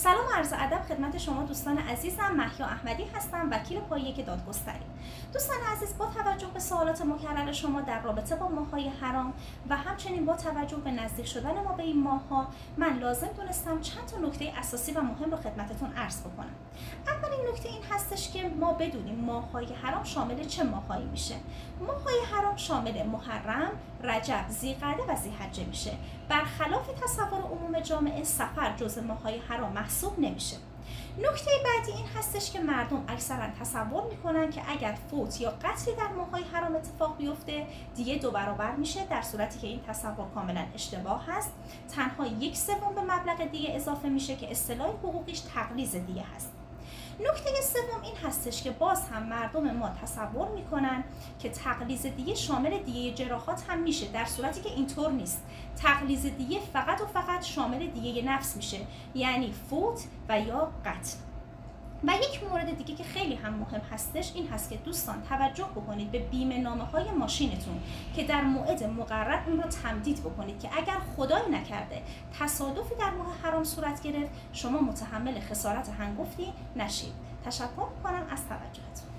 سلام و عرض ادب خدمت شما دوستان عزیزم. مهیا احمدی هستم، وکیل پایه دادگستری. دوستان عزیز، با توجه به سوالات مکرر شما در رابطه با ماه‌های حرام و همچنین با توجه به نزدیک شدن ما به این ماه‌ها، من لازم دونستم چند تا نکته اساسی و مهم رو خدمتتون عرض بکنم. اولین نکته این هستش که ما بدونیم ماه‌های حرام شامل چه ماه‌هایی میشه. ماه‌های حرام شامل محرم، رجب، ذی‌قعده و ذی‌حجه میشه. برخلاف تصور عموم جامعه، سفر جزء ماه‌های حرام محسوب نمیشه. نکته بعدی این هستش که مردم اکثرا تصور میکنن که اگر فوت یا قتلی در ماه‌های حرام اتفاق بیفته دیگه 2 برابر میشه، در صورتی که این تصور کاملا اشتباه هست. تنها 1/3 به مبلغ دیگه اضافه میشه که اصطلاح حقوقیش تقلیص دیگه هست. نکته سوم این هستش که باز هم مردم ما تصور میکنن که تقلیص دیه شامل دیه جراحات هم میشه، در صورتی که اینطور نیست. تقلیص دیه فقط و فقط شامل دیه نفس میشه، یعنی فوت و یا قتل. و یک مورد دیگه که خیلی هم مهم هستش این هست که دوستان توجه بکنید به بیمه نامه های ماشینتون که در موعد مقرر اون رو تمدید بکنید که اگر خدای نکرده تصادفی در ماه حرام صورت گرفت شما متحمل خسارت هنگفتی نشید. تشکر میکنم از توجهتون.